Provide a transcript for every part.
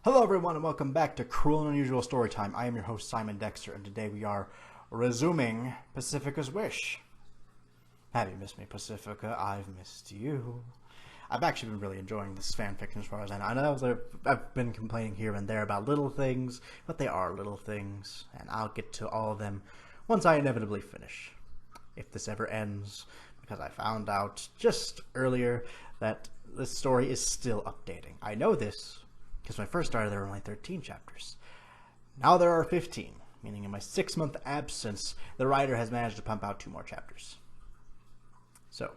Hello everyone and welcome back to Cruel and Unusual Storytime. I am your host Simon Dexter and today we are resuming Pacifica's Wish. Have you missed me, Pacifica? I've missed you. I've actually been really enjoying this fanfiction as far as I know. I know I've been complaining here and there about little things, but they are little things, and I'll get to all of them once I inevitably finish. If this ever ends, because I found out just earlier that this story is still updating. I know this because when I first started there were only 13 chapters. Now there are 15, meaning in my 6-month absence, the writer has managed to pump out 2 more chapters. So,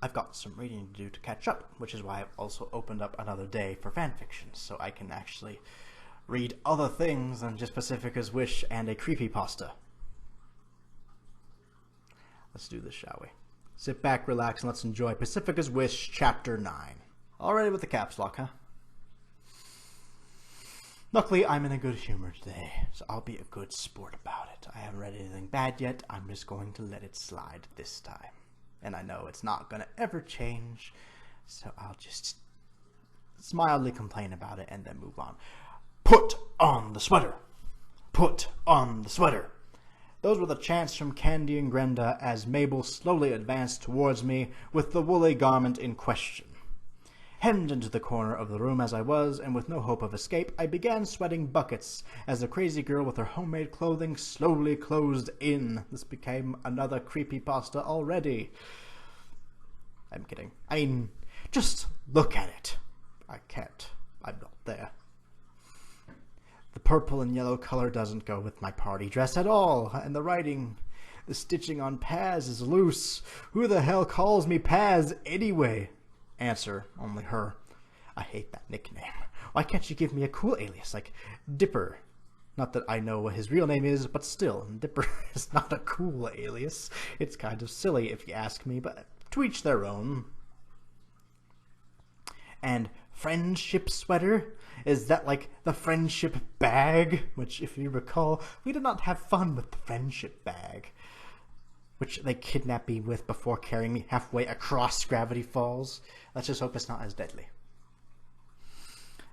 I've got some reading to do to catch up, which is why I've also opened up another day for fanfiction, so I can actually read other things than just Pacifica's Wish and a creepypasta. Let's do this, shall we? Sit back, relax, and let's enjoy Pacifica's Wish, Chapter 9. Already with the caps lock, huh? Luckily, I'm in a good humor today, so I'll be a good sport about it. I haven't read anything bad yet. I'm just going to let it slide this time. And I know it's not going to ever change, so I'll just mildly complain about it and then move on. Put on the sweater! Put on the sweater! Those were the chants from Candy and Grenda as Mabel slowly advanced towards me with the woolly garment in question. Hemmed into the corner of the room as I was, and with no hope of escape, I began sweating buckets as the crazy girl with her homemade clothing slowly closed in. This became another creepypasta already. I'm kidding. I mean, just look at it. I can't. I'm not there. The purple and yellow color doesn't go with my party dress at all, and the writing, the stitching on Paz is loose. Who the hell calls me Paz anyway? Answer, only her. I hate that nickname. Why can't you give me a cool alias like Dipper? Not that I know what his real name is, but still, Dipper is not a cool alias. It's kind of silly if you ask me, but to each their own. And friendship sweater? Is that like the friendship bag? Which, if you recall, we did not have fun with the friendship bag, which they kidnapped me with before carrying me halfway across Gravityfalls. Let's just hope it's not as deadly.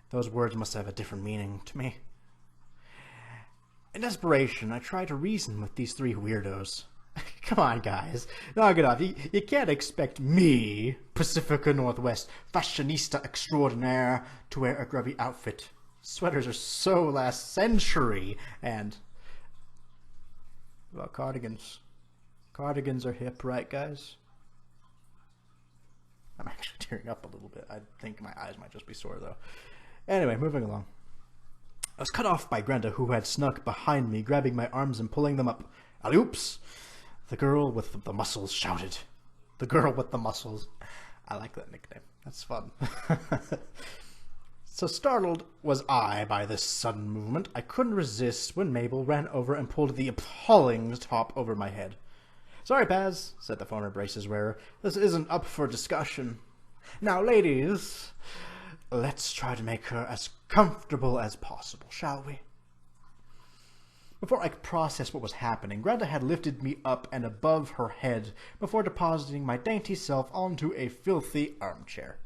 Those words must have a different meaning to me. In desperation, I try to reason with these 3 weirdos. Come on, guys. Knock it off. You can't expect me, Pacifica Northwest, fashionista extraordinaire, to wear a grubby outfit. Sweaters are so last century, and... well, cardigans. Cardigans are hip, right, guys? I'm actually tearing up a little bit. I think my eyes might just be sore, though. Anyway, moving along. I was cut off by Grenda, who had snuck behind me, grabbing my arms and pulling them up. Oops! The girl with the muscles shouted. The girl with the muscles. I like that nickname. That's fun. So startled was I by this sudden movement, I couldn't resist when Mabel ran over and pulled the appalling top over my head. Sorry, Paz, said the former braces wearer. This isn't up for discussion. Now, ladies, let's try to make her as comfortable as possible, shall we? Before I could process what was happening, Greta had lifted me up and above her head before depositing my dainty self onto a filthy armchair.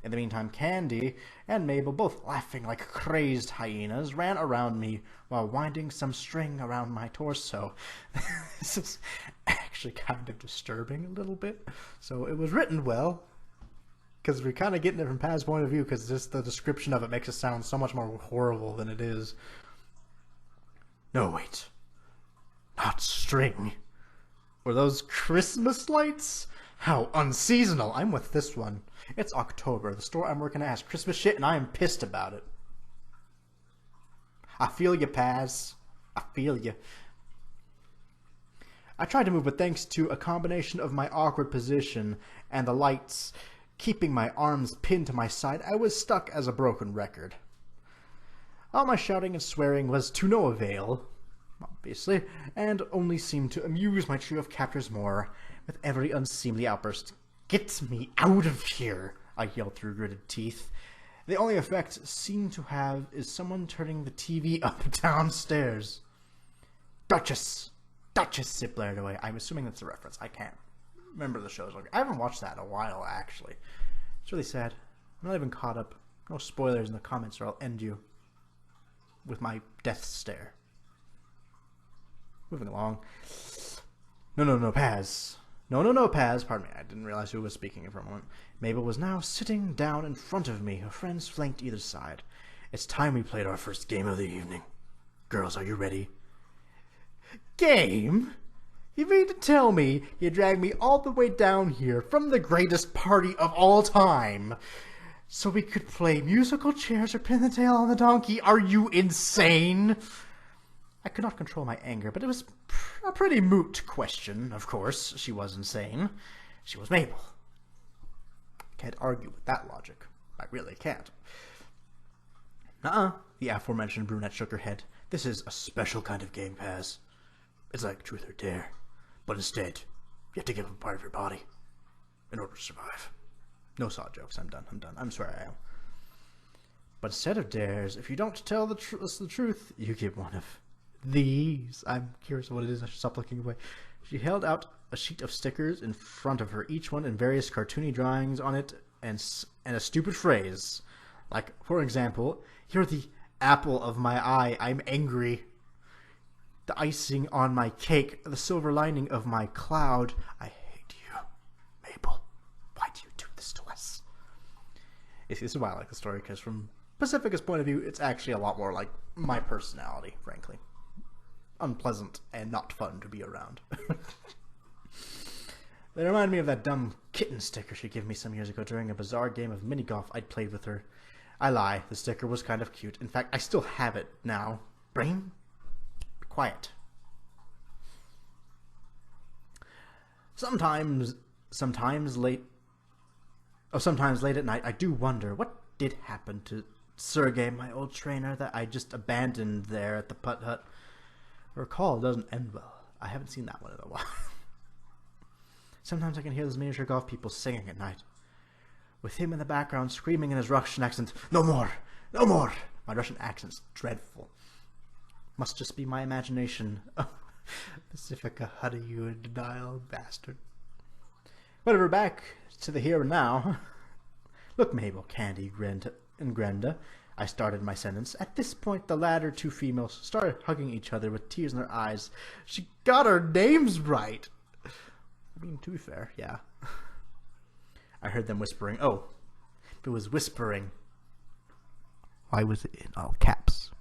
In the meantime, Candy and Mabel, both laughing like crazed hyenas, ran around me while winding some string around my torso. This is actually kind of disturbing a little bit. So it was written well, because we're kind of getting it from Paz's point of view, because just the description of it makes it sound so much more horrible than it is. No, wait. Not string. Were those Christmas lights? How unseasonal. I'm with this one. It's October. The store I'm working at has Christmas shit, and I am pissed about it. I feel you, Paz. I feel you. I tried to move, but thanks to a combination of my awkward position and the lights keeping my arms pinned to my side, I was stuck as a broken record. All my shouting and swearing was to no avail, obviously, and only seemed to amuse my trio of captors more with every unseemly outburst. Get me out of here, I yelled through gritted teeth. The only effect seemed to have is someone turning the TV up downstairs. Duchess! Duchess! It blared away. I'm assuming that's a reference. I can't remember the shows. I haven't watched that in a while, actually. It's really sad. I'm not even caught up. No spoilers in the comments or I'll end you with my death stare. Moving along. No, Paz. No, Paz. Pardon me, I didn't realize who was speaking for a moment. Mabel was now sitting down in front of me, her friends flanked either side. It's time we played our first game of the evening. Girls, are you ready? Game? You mean to tell me you dragged me all the way down here from the greatest party of all time so we could play musical chairs or pin the tail on the donkey? Are you insane? I could not control my anger, but it was a pretty moot question. Of course, she was insane. She was Mabel. Can't argue with that logic. I really can't. The aforementioned brunette shook her head. This is a special kind of game, Paz. It's like truth or dare. But instead, you have to give up a part of your body in order to survive. No saw jokes. I'm done. I'm sorry, I am. But instead of dares, if you don't tell the truth, you get one of these. I'm curious what it is. I should stop looking away. She held out a sheet of stickers in front of her, each one in various cartoony drawings on it and a stupid phrase. Like, for example, you're the apple of my eye. I'm angry. The icing on my cake, the silver lining of my cloud. I hate you, Mabel. Why do you do this to us? This is why I like the story, because from Pacifica's point of view, it's actually a lot more like my personality, frankly. Unpleasant and not fun to be around. They remind me of that dumb kitten sticker she gave me some years ago during a bizarre game of mini golf I'd played with her. I lie, the sticker was kind of cute. In fact, I still have it now. Brain? Quiet. Sometimes late at night, I do wonder what did happen to Sergey, my old trainer, that I just abandoned there at the putt hut. Recall doesn't end well. I haven't seen that one in a while. Sometimes I can hear those miniature golf people singing at night, with him in the background screaming in his Russian accent, "No more! No more!" My Russian accent's dreadful. Must just be my imagination. Oh, Pacifica, honey, you in denial, bastard. Whatever, back to the here and now. Look, Mabel, Candy, and Grenda. I started my sentence. At this point, the latter two females started hugging each other with tears in their eyes. She got our names right. I mean, to be fair, yeah. I heard them whispering. Oh, it was whispering. Why was it in all caps?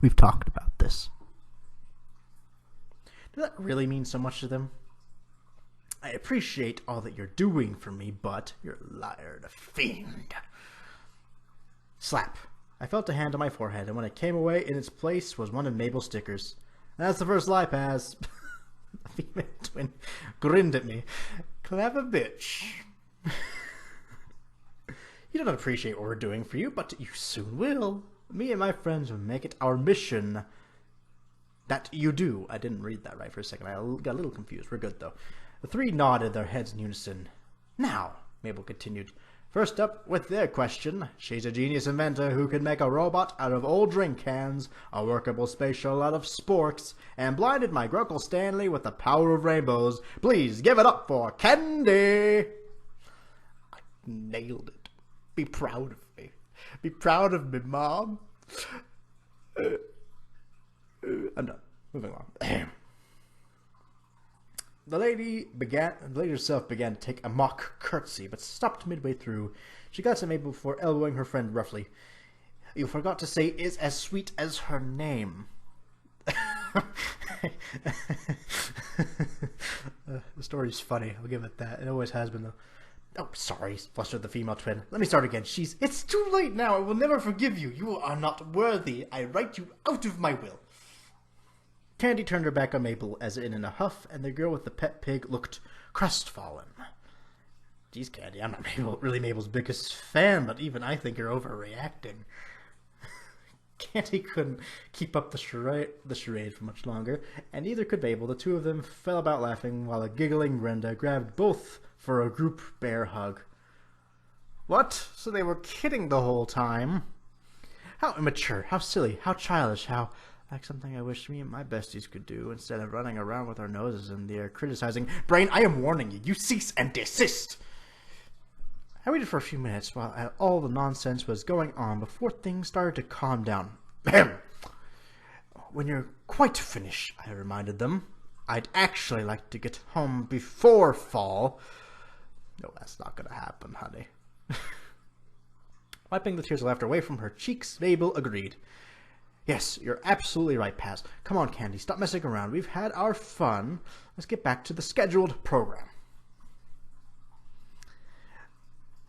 We've talked about this. Does that really mean so much to them? I appreciate all that you're doing for me, but you're a liar and a fiend. Slap. I felt a hand on my forehead, and when it came away, in its place was one of Mabel's stickers. That's the first lie, Paz. The female twin grinned at me. Clever bitch. You don't appreciate what we're doing for you, but you soon will. Me and my friends will make it our mission. That you do. I didn't read that right for a second. I got a little confused. We're good, though. The three nodded their heads in unison. Now, Mabel continued, first up with their question. She's a genius inventor who can make a robot out of old drink cans, a workable space shuttle out of sporks, and blinded my Grunkle Stanley with the power of rainbows. Please give it up for Candy! I nailed it. Be proud of me. Be proud of me, Mom. I'm done. Moving on. The lady herself began to take a mock curtsy, but stopped midway through. She got to Mabel before elbowing her friend roughly. You forgot to say is as sweet as her name. The story's funny. I'll give it that. It always has been, though. Oh, sorry, flustered the female twin. Let me start again. It's too late now. I will never forgive you. You are not worthy. I write you out of my will. Candy turned her back on Mabel as in a huff, and the girl with the pet pig looked crestfallen. Geez, Candy, I'm not really Mabel's biggest fan, but even I think you're overreacting. Candy couldn't keep up the charade for much longer, and neither could Mabel. The two of them fell about laughing, while a giggling Brenda grabbed both for a group bear hug. What? So they were kidding the whole time? How immature, how silly, how childish, how like something I wish me and my besties could do instead of running around with our noses in the air criticizing. Brain, I am warning you. You cease and desist. I waited for a few minutes while all the nonsense was going on before things started to calm down. When you're quite finished, I reminded them, I'd actually like to get home before fall. No, that's not gonna happen, honey. Wiping the tears of laughter away from her cheeks, Mabel agreed. Yes, you're absolutely right, Paz. Come on, Candy, stop messing around. We've had our fun. Let's get back to the scheduled program.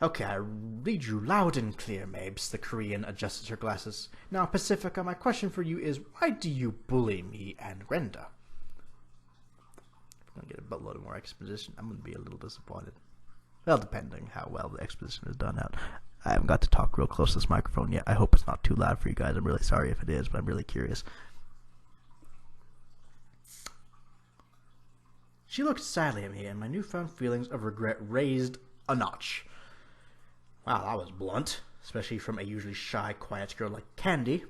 Okay, I read you loud and clear, Mabes. The Korean adjusted her glasses. Now, Pacifica, my question for you is, why do you bully me and Grenda? I'm going to get a buttload of more exposition. I'm going to be a little disappointed. Well, depending how well the exposition is done out. I haven't got to talk real close to this microphone yet. I hope it's not too loud for you guys. I'm really sorry if it is, but I'm really curious. She looked sadly at me, and my newfound feelings of regret raised a notch. Wow, that was blunt, especially from a usually shy, quiet girl like Candy.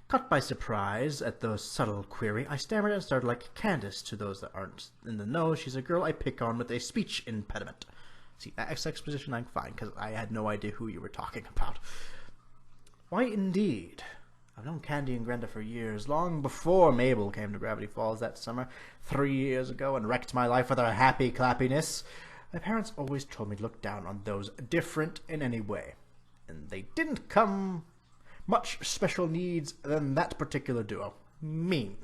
Caught by surprise at the subtle query, I stammered and started like Candace. To those that aren't in the know, she's a girl I pick on with a speech impediment. See, that exposition I'm fine, because I had no idea who you were talking about. Why, indeed. I've known Candy and Grenda for years, long before Mabel came to Gravity Falls that summer, 3 years ago, and wrecked my life with her happy clappiness. My parents always told me to look down on those different in any way, and they didn't come much special needs than that particular duo. Mean.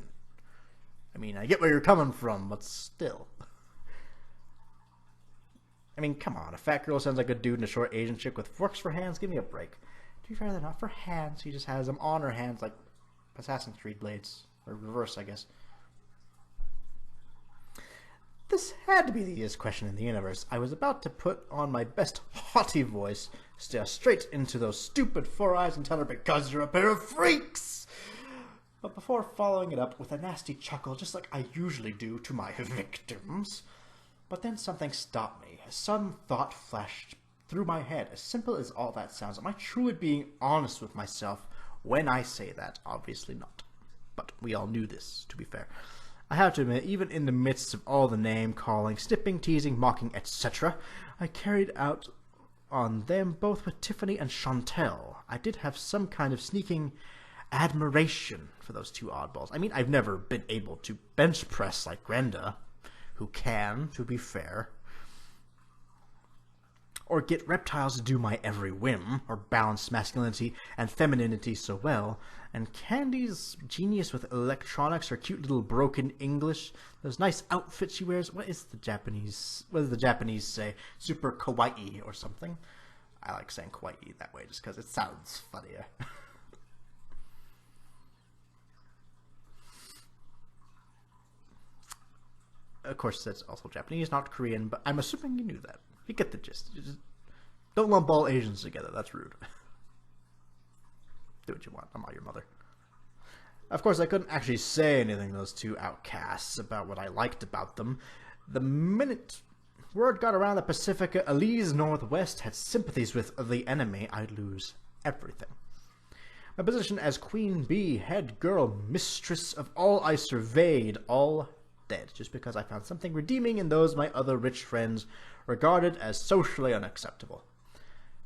I mean, I get where you're coming from, but still. I mean, come on, a fat girl sounds like a dude and a short Asian chick with forks for hands. Give me a break. To be fair, they're not for hands. He just has them on her hands like Assassin's Creed blades. Or reverse, I guess. This had to be the easiest question in the universe. I was about to put on my best haughty voice, stare straight into those stupid 4 eyes and tell her, because you're a pair of freaks! But before following it up with a nasty chuckle, just like I usually do to my victims. But then something stopped me. A sudden thought flashed through my head. As simple as all that sounds, am I truly being honest with myself when I say that? Obviously not. But we all knew this, to be fair. I have to admit, even in the midst of all the name-calling, snipping, teasing, mocking, etc., I carried out on them both with Tiffany and Chantel. I did have some kind of sneaking admiration for those two oddballs. I mean, I've never been able to bench press like Grenda, who can, to be fair, or get reptiles to do my every whim, or balance masculinity and femininity so well, and Candy's genius with electronics, her cute little broken English, those nice outfits she wears. What does the Japanese say? Super kawaii or something? I like saying kawaii that way just because it sounds funnier. Of course, that's also Japanese, not Korean, but I'm assuming you knew that. You get the gist. You just don't lump all Asians together. That's rude. Do what you want. I'm not your mother. Of course, I couldn't actually say anything to those two outcasts about what I liked about them. The minute word got around that Pacifica, Elise Northwest, had sympathies with the enemy, I'd lose everything. My position as Queen Bee, head girl, mistress of all I surveyed, all dead, just because I found something redeeming in those my other rich friends regarded as socially unacceptable.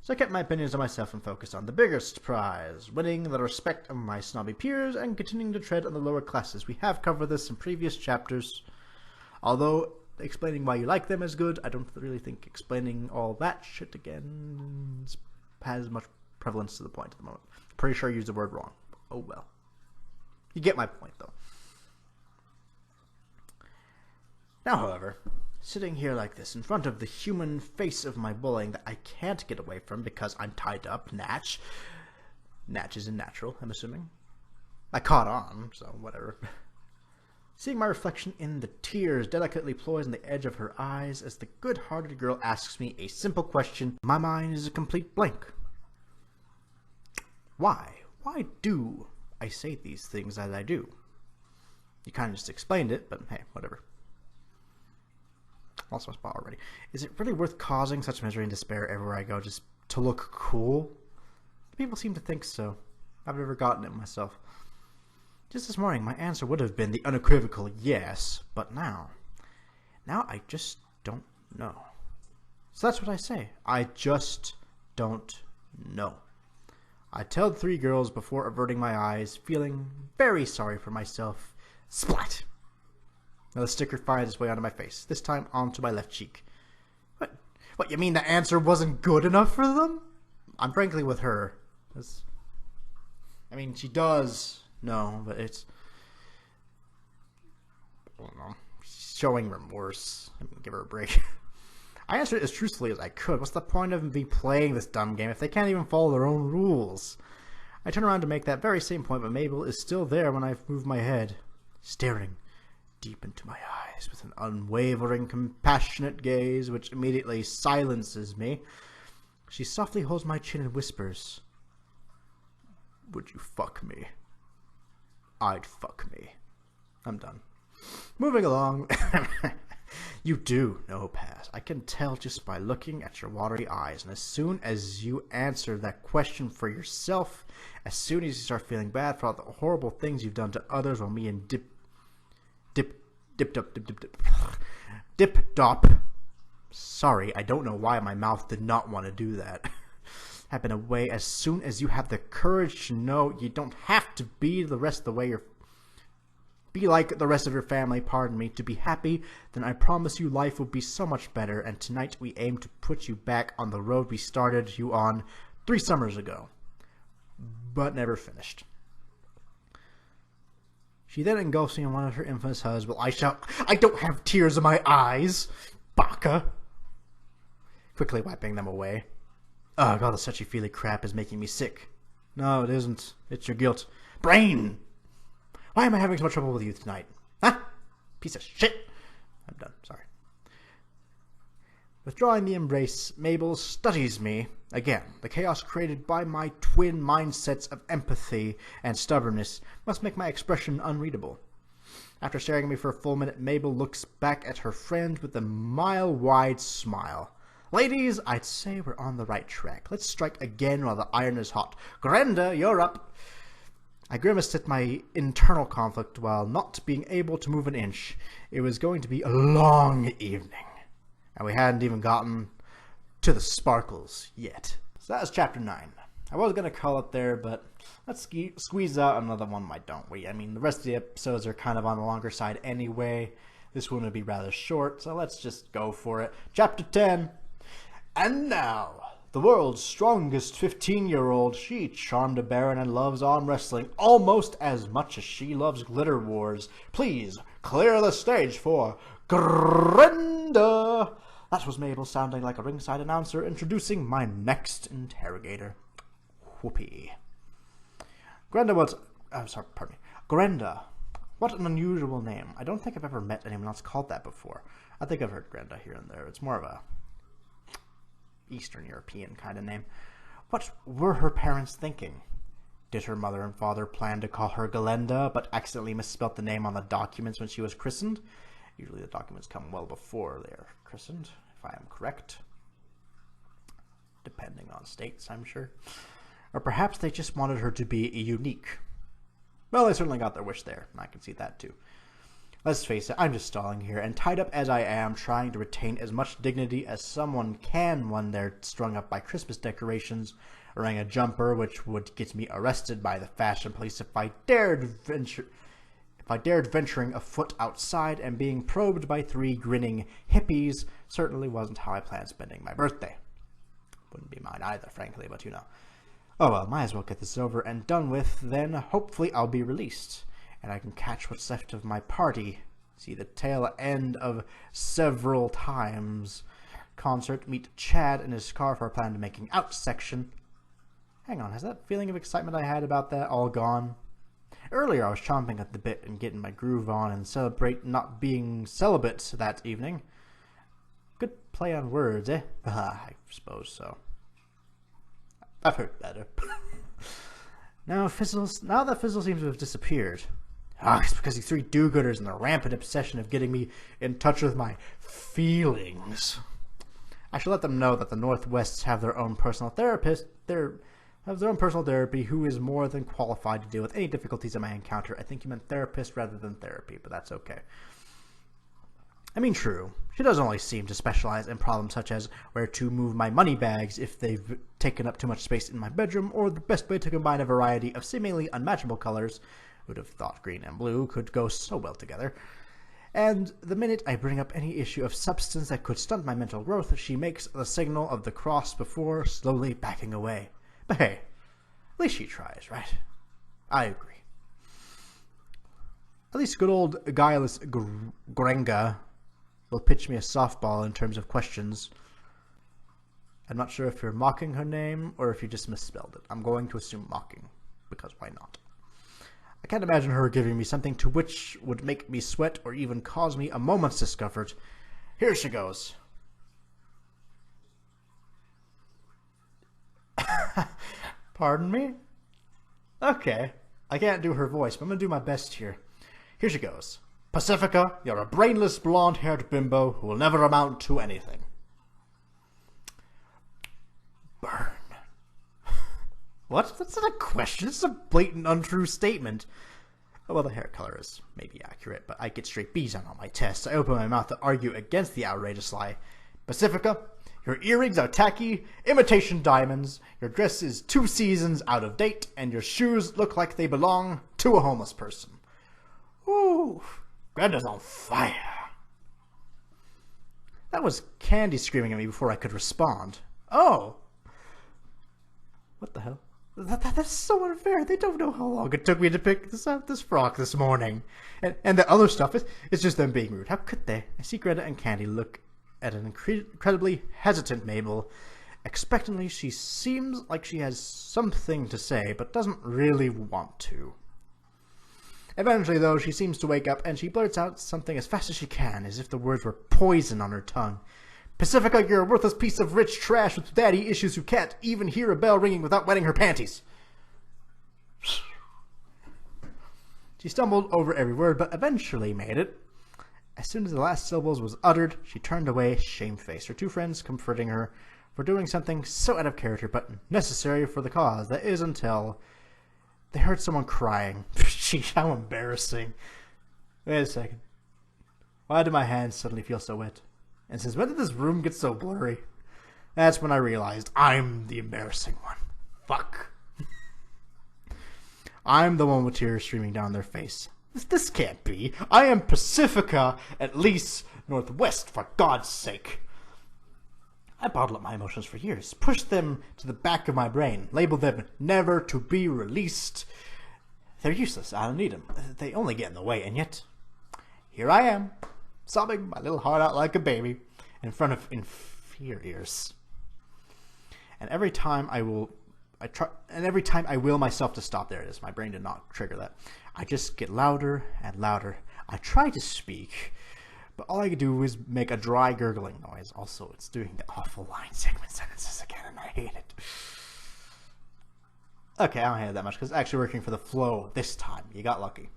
So I kept my opinions to myself and focused on the biggest prize, winning the respect of my snobby peers and continuing to tread on the lower classes. We have covered this in previous chapters. Although explaining why you like them is good, I don't really think explaining all that shit again has much prevalence to the point at the moment. Pretty sure I used the word wrong. Oh well. You get my point, though. Now, however, sitting here like this in front of the human face of my bullying that I can't get away from because I'm tied up, Natch. Natch isn't natural, I'm assuming. I caught on, so whatever. Seeing my reflection in the tears delicately poised on the edge of her eyes as the good-hearted girl asks me a simple question, my mind is a complete blank. Why? Why do I say these things as I do? You kind of just explained it, but hey, whatever. Also a spot already. Is it really worth causing such misery and despair everywhere I go just to look cool? People seem to think so. I've never gotten it myself. Just this morning, my answer would have been the unequivocal yes, but now I just don't know. So that's what I say. I just don't know. I tell the three girls before averting my eyes, feeling very sorry for myself. Splat! Now the sticker finds its way onto my face, this time onto my left cheek. What, you mean the answer wasn't good enough for them? I'm frankly with her. I mean, she does know, but it's... I don't know. She's showing remorse. I mean, give her a break. I answered as truthfully as I could. What's the point of me playing this dumb game if they can't even follow their own rules? I turn around to make that very same point, but Mabel is still there when I've moved my head, staring deep into my eyes with an unwavering, compassionate gaze which immediately silences me. She softly holds my chin and whispers, "Would you fuck me?" I'd fuck me. I'm done. Moving along. You do know, Paz. I can tell just by looking at your watery eyes. And as soon as you answer that question for yourself, as soon as you start feeling bad for all the horrible things you've done to others while me and Dip Dop. Sorry, I don't know why my mouth did not want to do that. Have been away. As soon as you have the courage to know you don't have to be the rest of the way you're... Be like the rest of your family, pardon me, to be happy, then I promise you life will be so much better, and tonight we aim to put you back on the road we started you on 3 summers ago. But never finished. She then engulfs me in one of her infamous hugs, while I shout, "I don't have tears in my eyes, baka!" Quickly wiping them away. Ugh, all the touchy-feely crap is making me sick. No, it isn't. It's your guilt. Brain! Why am I having so much trouble with you tonight? Huh? Piece of shit! I'm done, sorry. Withdrawing the embrace, Mabel studies me. Again, the chaos created by my twin mindsets of empathy and stubbornness must make my expression unreadable. After staring at me for a full minute, Mabel looks back at her friend with a mile-wide smile. Ladies, I'd say we're on the right track. Let's strike again while the iron is hot. Grenda, you're up. I grimaced at my internal conflict while not being able to move an inch. It was going to be a long evening, and we hadn't even gotten to the sparkles yet. So that was chapter 9. I was going to call it there, but let's squeeze out another one, why don't we? I mean, the rest of the episodes are kind of on the longer side anyway. This one would be rather short, so let's just go for it. Chapter 10. And now... the world's strongest 15-year-old, she charmed a baron and loves arm wrestling almost as much as she loves glitter wars. Please clear the stage for Grenda. That was Mabel sounding like a ringside announcer introducing my next interrogator. Whoopee. Grenda was... Grenda. What an unusual name. I don't think I've ever met anyone else called that before. I think I've heard Grenda here and there. It's more of a Eastern European kind of name. What were her parents thinking? Did her mother and father plan to call her Galenda, but accidentally misspelt the name on the documents when she was christened? Usually the documents come well before they are christened, if I am correct. Depending on states, I'm sure. Or perhaps they just wanted her to be unique. Well, they certainly got their wish there, and I can see that too. Let's face it, I'm just stalling here, and tied up as I am, trying to retain as much dignity as someone can when they're strung up by Christmas decorations, wearing a jumper, which would get me arrested by the fashion police if I dared venturing a foot outside, and being probed by 3 grinning hippies certainly wasn't how I planned spending my birthday. Wouldn't be mine either, frankly, but you know. Oh well, might as well get this over and done with, then hopefully I'll be released. And I can catch what's left of my party, see the tail end of several times concert, meet Chad in his car for our plan to making out section. Hang on, has that feeling of excitement I had about that all gone? Earlier I was chomping at the bit and getting my groove on and celebrate not being celibate that evening. Good play on words, eh? I suppose so. I've heard better. Now that Fizzle seems to have disappeared. It's because these 3 do-gooders and their rampant obsession of getting me in touch with my feelings. I should let them know that the Northwests have their own personal therapist. Have their own personal therapy who is more than qualified to deal with any difficulties I may encounter. I think you meant therapist rather than therapy, but that's okay. I mean, true, she does only seem to specialize in problems such as where to move my money bags if they've taken up too much space in my bedroom, or the best way to combine a variety of seemingly unmatchable colors. Who'd have thought green and blue could go so well together? And the minute I bring up any issue of substance that could stunt my mental growth, she makes the signal of the cross before slowly backing away. But hey, at least she tries, right? I agree. At least good old guileless Grenga will pitch me a softball in terms of questions. I'm not sure if you're mocking her name or if you just misspelled it. I'm going to assume mocking, because why not? I can't imagine her giving me something to which would make me sweat or even cause me a moment's discomfort. Here she goes. Pardon me? Okay. I can't do her voice, but I'm going to do my best here. Here she goes. Pacifica, you're a brainless blonde-haired bimbo who will never amount to anything. Burn. What? That's not a question. It's a blatant untrue statement. Well, the hair color is maybe accurate, but I get straight B's on all my tests. I open my mouth to argue against the outrageous lie. Pacifica, your earrings are tacky, imitation diamonds, your dress is 2 seasons out of date, and your shoes look like they belong to a homeless person. Ooh, Grenda's on fire. That was Candy screaming at me before I could respond. Oh. What the hell? That's so unfair. They don't know how long it took me to pick this frock this morning. And the other stuff is just them being rude. How could they? I see Greta and Candy look at an incredibly hesitant Mabel. Expectantly, she seems like she has something to say, but doesn't really want to. Eventually, though, she seems to wake up, and she blurts out something as fast as she can, as if the words were poison on her tongue. Pacifica, you're a worthless piece of rich trash with daddy issues who can't even hear a bell ringing without wetting her panties. She stumbled over every word, but eventually made it. As soon as the last syllables was uttered, she turned away, shamefaced, her 2 friends comforting her for doing something so out of character but necessary for the cause. That is until they heard someone crying. Sheesh, how embarrassing. Wait a second. Why do my hands suddenly feel so wet? And since when did this room get so blurry? That's when I realized I'm the embarrassing one. Fuck. I'm the one with tears streaming down their face. This can't be. I am Pacifica, at least Northwest, for God's sake. I bottled up my emotions for years, pushed them to the back of my brain, labeled them never to be released. They're useless. I don't need them. They only get in the way, and yet here I am, sobbing my little heart out like a baby in front of inferiors. And every time I will myself to stop. There it is. My brain did not trigger that. I just get louder and louder. I try to speak, but all I can do is make a dry gurgling noise. Also, it's doing the awful line segment sentences again, and I hate it. Okay, I don't hate it that much because it's actually working for the flow this time. You got lucky.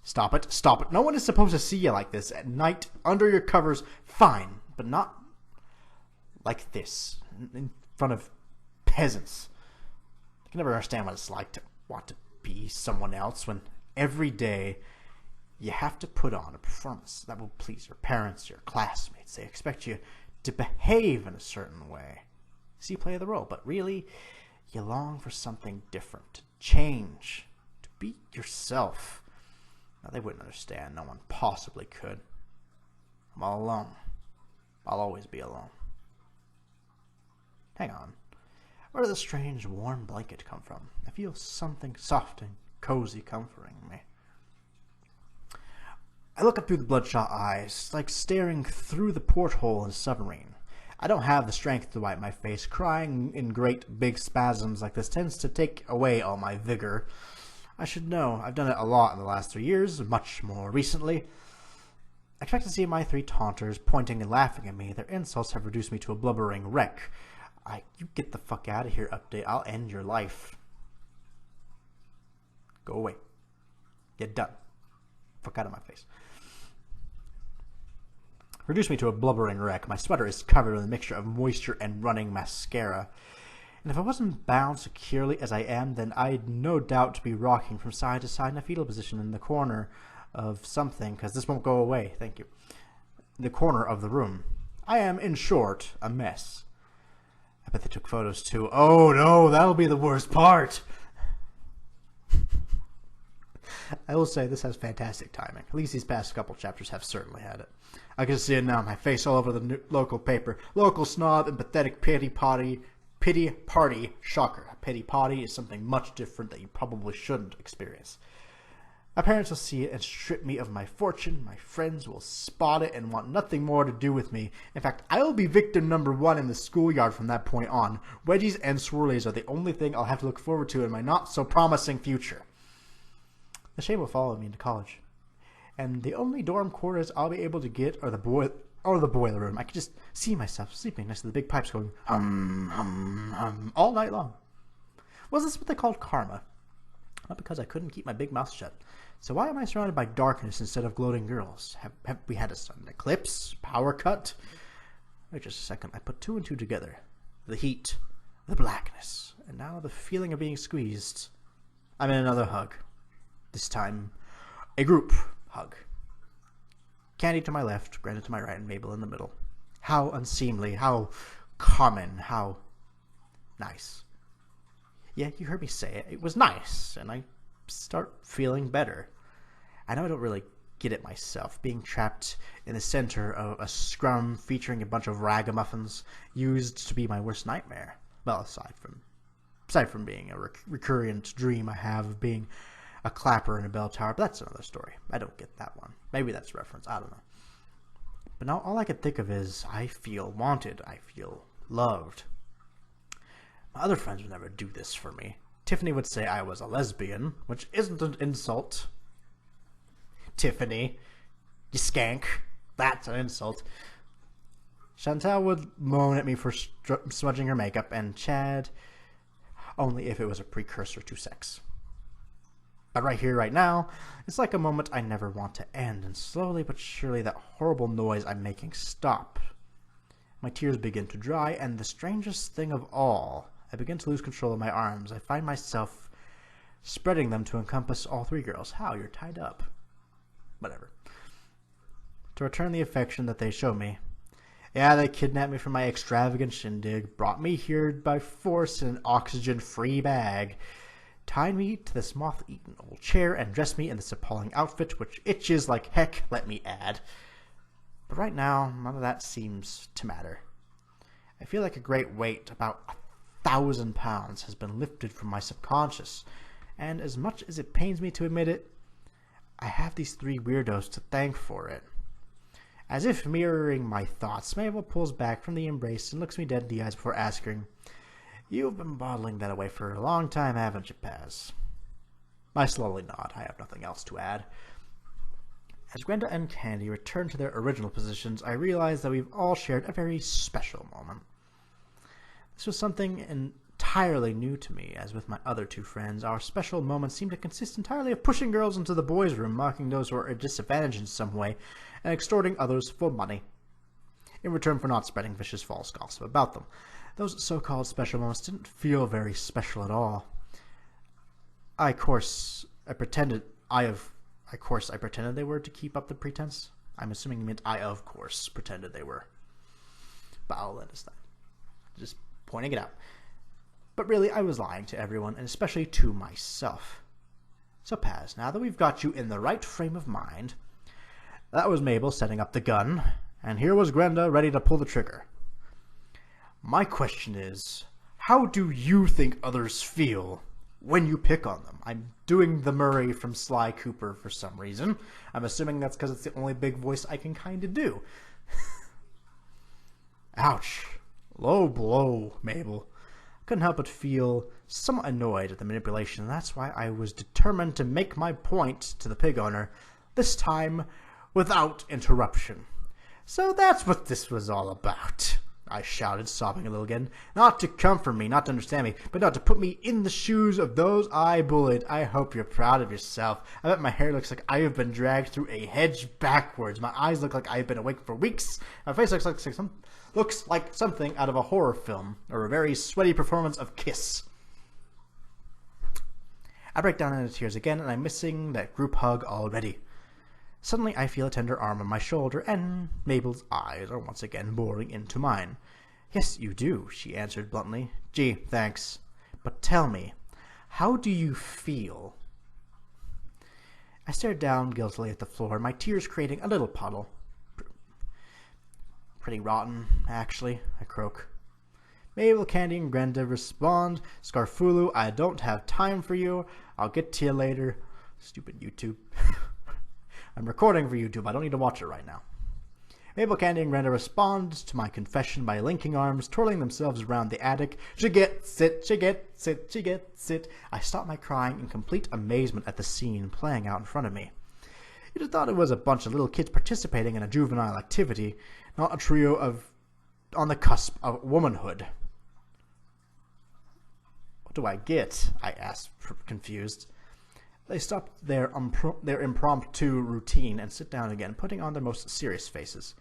Stop it. Stop it. No one is supposed to see you like this at night under your covers. Fine, but not like this in front of peasants. I can never understand what it's like to want to be someone else when every day you have to put on a performance that will please your parents, your classmates. They expect you to behave in a certain way. So you play the role, but really you long for something different, to change, to be yourself. Now, they wouldn't understand. No one possibly could. I'm all alone. I'll always be alone. Hang on. Where did the strange warm blanket come from? I feel something soft and cozy comforting me. I look up through the bloodshot eyes, like staring through the porthole in a submarine. I don't have the strength to wipe my face. Crying in great big spasms like this tends to take away all my vigor. I should know. I've done it a lot in the last 3 years, much more recently. I expect to see my 3 taunters pointing and laughing at me. Their insults have reduced me to a blubbering wreck. You get the fuck out of here, update. I'll end your life. Go away. Get done. Fuck out of my face. Reduce me to a blubbering wreck. My sweater is covered with a mixture of moisture and running mascara. And if I wasn't bound securely as I am, then I'd no doubt be rocking from side to side in a fetal position in the corner of something, because this won't go away. Thank you. In the corner of the room. I am, in short, a mess. I bet they took photos too. Oh no, that'll be the worst part. I will say this has fantastic timing. At least these past couple chapters have certainly had it. I can see it now, my face all over the local paper. Local snob and pathetic pity party. Shocker. A pity party is something much different that you probably shouldn't experience. My parents will see it and strip me of my fortune. My friends will spot it and want nothing more to do with me. In fact, I will be victim number 1 in the schoolyard from that point on. Wedgies and swirlies are the only thing I'll have to look forward to in my not-so-promising future. The shame will follow me into college. And the only dorm quarters I'll be able to get are the boiler room. I can just see myself sleeping next to the big pipes going hum, hum, hum, all night long. Was this what they called karma? Not because I couldn't keep my big mouth shut. So why am I surrounded by darkness instead of gloating girls? Have we had a sudden eclipse? Power cut? Wait just a second. I put 2 and 2 together. The heat, the blackness, and now the feeling of being squeezed. I'm in another hug. This time, a group hug. Candy to my left, Greta to my right, and Mabel in the middle. How unseemly, how common, how nice. Yeah, you heard me say it. It was nice, and I start feeling better. I know I don't really get it myself, being trapped in the center of a scrum featuring a bunch of ragamuffins used to be my worst nightmare. Well, aside from being a recurrent dream I have of being a clapper in a bell tower, but that's another story. I don't get that one. Maybe that's a reference. I don't know. But now all I can think of is I feel wanted. I feel loved. My other friends would never do this for me. Tiffany would say I was a lesbian, which isn't an insult. Tiffany, you skank. That's an insult. Chantal would moan at me for smudging her makeup, and Chad only if it was a precursor to sex. But right here, right now, it's like a moment I never want to end, and slowly but surely that horrible noise I'm making stop. My tears begin to dry, and the strangest thing of all, I begin to lose control of my arms. I find myself spreading them to encompass all 3 girls. How? You're tied up. Whatever. To return the affection that they show me. Yeah, they kidnapped me from my extravagant shindig, brought me here by force in an oxygen-free bag, tied me to this moth-eaten old chair, and dressed me in this appalling outfit, which itches like heck, let me add. But right now, none of that seems to matter. I feel like a great weight, about 1,000 pounds, has been lifted from my subconscious, and as much as it pains me to admit it, I have these 3 weirdos to thank for it. As if mirroring my thoughts, Mabel pulls back from the embrace and looks me dead in the eyes before asking, "You've been bottling that away for a long time, haven't you, Paz?" I slowly nod. I have nothing else to add. As Gwenda and Candy return to their original positions, I realize that we've all shared a very special moment. This was something entirely new to me, as with my other 2 friends, our special moments seemed to consist entirely of pushing girls into the boys' room, mocking those who are at a disadvantage in some way, and extorting others for money, in return for not spreading vicious false gossip about them. Those so-called special moments didn't feel very special at all. I pretended they were to keep up the pretense. I'm assuming you meant I, of course, pretended they were. But I'll understand. Just pointing it out. But really, I was lying to everyone, and especially to myself. So Paz, now that we've got you in the right frame of mind, that was Mabel setting up the gun, and here was Gwenda ready to pull the trigger. My question is, how do you think others feel when you pick on them? I'm doing the Murray from Sly Cooper for some reason. I'm assuming that's because it's the only big voice I can kind of do. Ouch. Low blow, Mabel. I couldn't help but feel somewhat annoyed at the manipulation, and that's why I was determined to make my point to the pig owner, this time without interruption. So that's what this was all about, I shouted, sobbing a little again. Not to comfort me, not to understand me, but not to put me in the shoes of those I bullied. I hope you're proud of yourself. I bet my hair looks like I have been dragged through a hedge backwards. My eyes look like I've been awake for weeks. My face looks like something out of a horror film, or a very sweaty performance of Kiss. I break down into tears again, and I'm missing that group hug already. Suddenly I feel a tender arm on my shoulder, and Mabel's eyes are once again boring into mine. "Yes, you do," she answered bluntly. "Gee, thanks. But tell me, how do you feel?" I stared down guiltily at the floor, my tears creating a little puddle. "Pretty rotten, actually," I croak. Mabel, Candy, and Grenda respond, "Scarfulu, I don't have time for you. I'll get to you later." Stupid YouTube. I'm recording for YouTube. I don't need to watch it right now. Mabel, Candy, and Grenda respond to my confession by linking arms, twirling themselves around the attic. She gets it, she gets it, she gets it. I stop my crying in complete amazement at the scene playing out in front of me. You'd have thought it was a bunch of little kids participating in a juvenile activity, not a trio on the cusp of womanhood. "What do I get?" I asked, confused. They stop their impromptu routine and sit down again, putting on their most serious faces.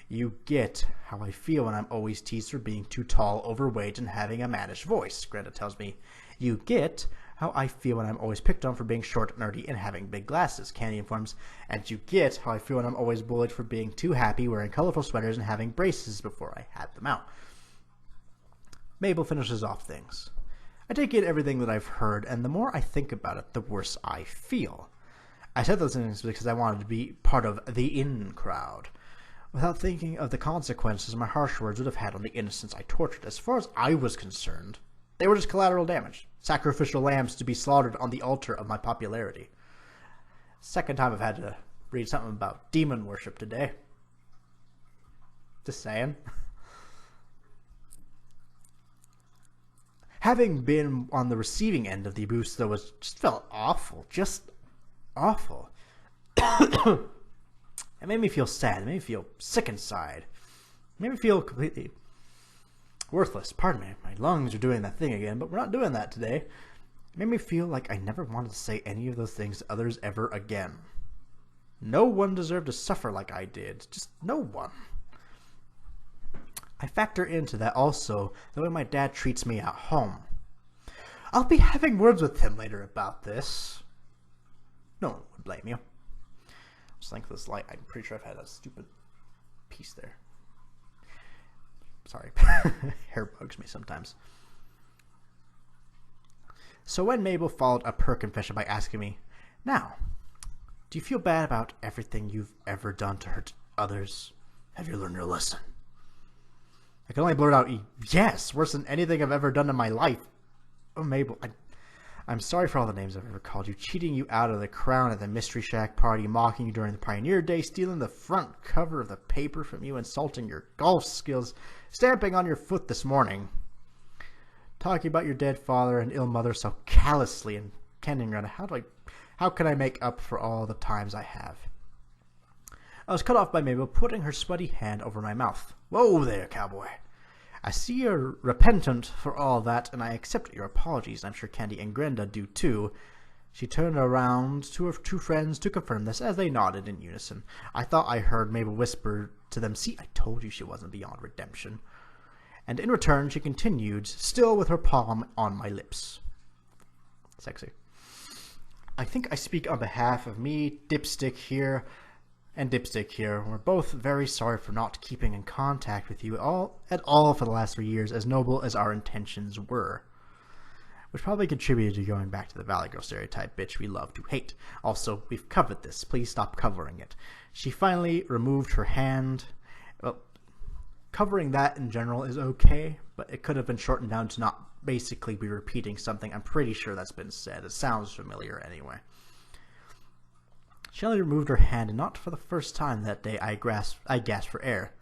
"You get how I feel when I'm always teased for being too tall, overweight, and having a mannish voice," Greta tells me. "You get how I feel when I'm always picked on for being short, nerdy, and having big glasses," Candy informs. "And you get how I feel when I'm always bullied for being too happy, wearing colorful sweaters, and having braces before I had them out." Mabel finishes off things. I take in everything that I've heard, and the more I think about it, the worse I feel. I said those things because I wanted to be part of the in crowd, without thinking of the consequences my harsh words would have had on the innocents I tortured. As far as I was concerned, they were just collateral damage, sacrificial lambs to be slaughtered on the altar of my popularity. Second time I've had to read something about demon worship today. Just saying. Having been on the receiving end of the abuse, though, just felt awful. Just awful. It made me feel sad. It made me feel sick inside. It made me feel completely worthless. Pardon me. My lungs are doing that thing again, but we're not doing that today. It made me feel like I never wanted to say any of those things to others ever again. No one deserved to suffer like I did. Just no one. I factor into that also the way my dad treats me at home. I'll be having words with him later about this. No one would blame you. Just think of this light. I'm pretty sure I've had a stupid piece there. Sorry. Hair bugs me sometimes. So when Mabel followed up her confession by asking me, "Now, do you feel bad about everything you've ever done to hurt others? Have you learned your lesson?" I can only blurt out, "Yes, worse than anything I've ever done in my life." "Oh, Mabel, I'm sorry for all the names I've ever called you, cheating you out of the crown at the Mystery Shack party, mocking you during the Pioneer Day, stealing the front cover of the paper from you, insulting your golf skills, stamping on your foot this morning, talking about your dead father and ill mother so callously, and Candy, how can I make up for all the times I have?" I was cut off by Mabel putting her sweaty hand over my mouth. "Whoa there, cowboy. I see you're repentant for all that, and I accept your apologies. I'm sure Candy and Grenda do too." She turned around to her two friends to confirm this as they nodded in unison. I thought I heard Mabel whisper to them, "See, I told you she wasn't beyond redemption." And in return, she continued, still with her palm on my lips. Sexy. "I think I speak on behalf of me, Dipstick here, and Dipstick here. We're both very sorry for not keeping in contact with you at all for the last 3 years, as noble as our intentions were." Which probably contributed to going back to the Valley Girl stereotype, bitch we love to hate. Also, we've covered this. Please stop covering it. She finally removed her hand. Well, covering that in general is okay, but it could have been shortened down to not basically be repeating something I'm pretty sure that's been said. It sounds familiar anyway. She only removed her hand, and not for the first time that day I gasped for air.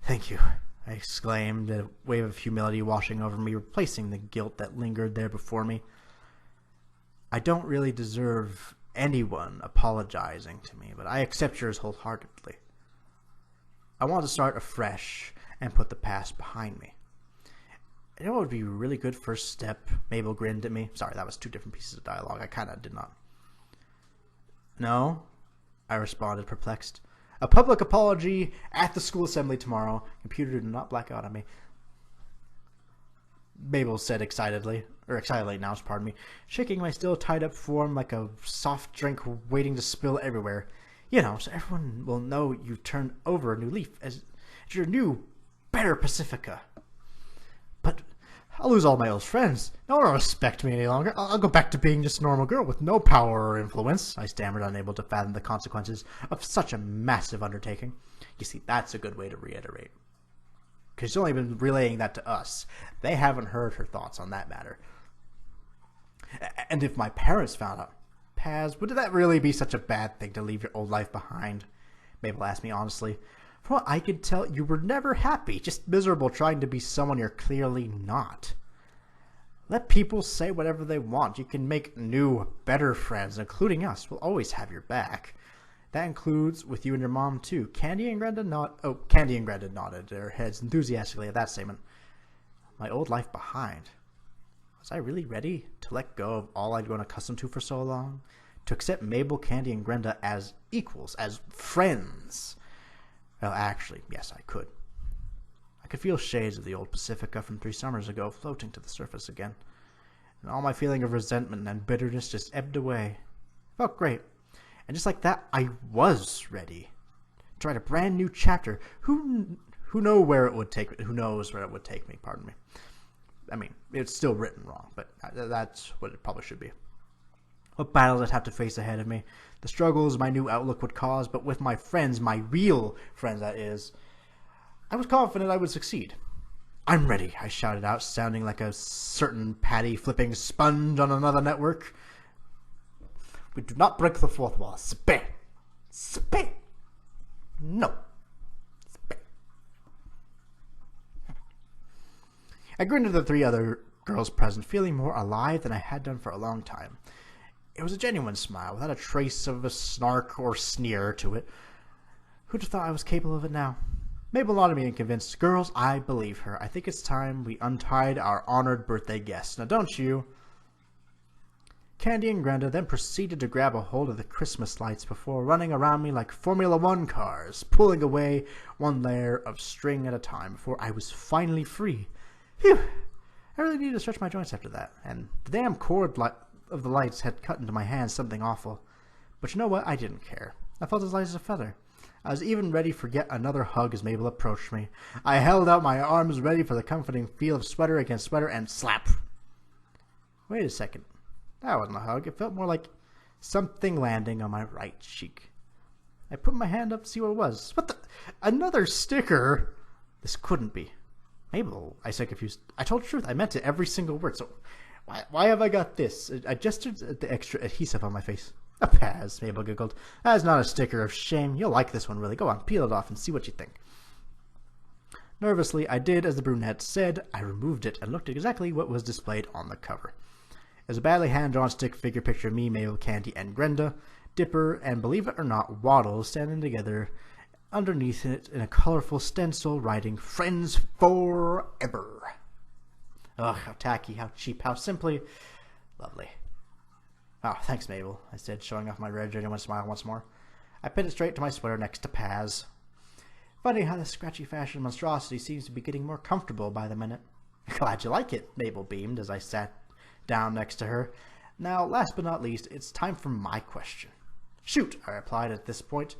"Thank you," I exclaimed, a wave of humility washing over me, replacing the guilt that lingered there before me. I don't really deserve anyone apologizing to me, but I accept yours wholeheartedly. I want to start afresh and put the past behind me. You know what would be a really good first step? Mabel grinned at me. Sorry, that was 2 different pieces of dialogue. I kind of did not. "No," I responded, perplexed. "A public apology at the school assembly tomorrow. Computer did not black out on me." Mabel said excitedly now, pardon me, shaking my still tied up form like a soft drink waiting to spill everywhere. You know, so everyone will know you've turned over a new leaf as your new, better Pacifica. But I'll lose all my old friends. No one will respect me any longer. I'll go back to being just a normal girl with no power or influence, I stammered, unable to fathom the consequences of such a massive undertaking. You see, that's a good way to reiterate. Because she's only been relaying that to us. They haven't heard her thoughts on that matter. And if my parents found out, Paz, would that really be such a bad thing to leave your old life behind? Mabel asked me honestly. From what I could tell, you were never happy, just miserable trying to be someone you're clearly not. Let people say whatever they want. You can make new, better friends, including us. We'll always have your back. That includes with you and your mom, too. Candy and Grenda nodded their heads enthusiastically at that statement. My old life behind. Was I really ready to let go of all I'd grown accustomed to for so long? To accept Mabel, Candy, and Grenda as equals, as friends? Well, actually, yes, I could. I could feel shades of the old Pacifica from 3 summers ago floating to the surface again. And all my feeling of resentment and bitterness just ebbed away. Felt great. And just like that, I was ready to write a brand new chapter. Who knows where it would take me, pardon me. I mean, it's still written wrong, but that's what it probably should be. What battles I'd have to face ahead of me, the struggles my new outlook would cause, but with my friends, my real friends that is, I was confident I would succeed. I'm ready, I shouted out, sounding like a certain patty flipping sponge on another network. We do not break the fourth wall. Spit! Spit! No. Spit. I grinned at the 3 other girls present, feeling more alive than I had done for a long time. It was a genuine smile, without a trace of a snark or sneer to it. Who'd have thought I was capable of it now? Mabel nodded me and convinced. Girls, I believe her. I think it's time we untied our honored birthday guest. Now don't you? Candy and Grenda then proceeded to grab a hold of the Christmas lights before running around me like Formula One cars, pulling away one layer of string at a time before I was finally free. Phew! I really needed to stretch my joints after that, and the damn cord of the lights had cut into my hands something awful. But you know what? I didn't care. I felt as light as a feather. I was even ready for yet another hug as Mabel approached me. I held out my arms ready for the comforting feel of sweater against sweater and slap. Wait a second. That wasn't a hug. It felt more like something landing on my right cheek. I put my hand up to see what it was. What the? Another sticker? This couldn't be. Mabel, I said confused. I told the truth. I meant it, every single word. So why have I got this? I gestured at the extra adhesive on my face. A Paz, Mabel giggled. That is not a sticker of shame. You'll like this one, really. Go on, peel it off and see what you think. Nervously, I did as the brunette said. I removed it and looked at exactly what was displayed on the cover. It was a badly hand-drawn stick figure picture of me, Mabel, Candy, and Grenda, Dipper, and believe it or not, Waddles standing together underneath it in a colorful stencil writing, Friends Forever. Ugh, how tacky, how cheap, how simply lovely. Oh, thanks, Mabel, I said, showing off my red, genuine smile once more. I pinned it straight to my sweater next to Paz. Funny how this scratchy fashion monstrosity seems to be getting more comfortable by the minute. Glad you like it, Mabel beamed as I sat down next to her. Now, last but not least, it's time for my question. Shoot, I replied at this point.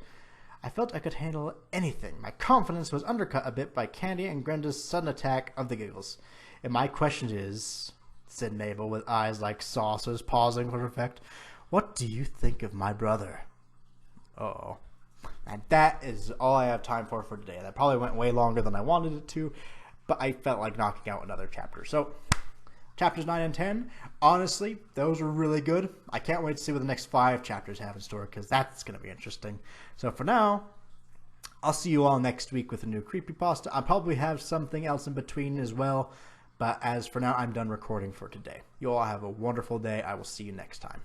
I felt I could handle anything. My confidence was undercut a bit by Candy and Grenda's sudden attack of the giggles. And my question is, said Mabel with eyes like saucers pausing for effect, what do you think of my brother? Uh-oh. And that is all I have time for today. That probably went way longer than I wanted it to, but I felt like knocking out another chapter. So, chapters 9 and 10, honestly, those were really good. I can't wait to see what the next 5 chapters have in store, because that's going to be interesting. So for now, I'll see you all next week with a new creepypasta. I'll probably have something else in between as well, but as for now, I'm done recording for today. You all have a wonderful day. I will see you next time.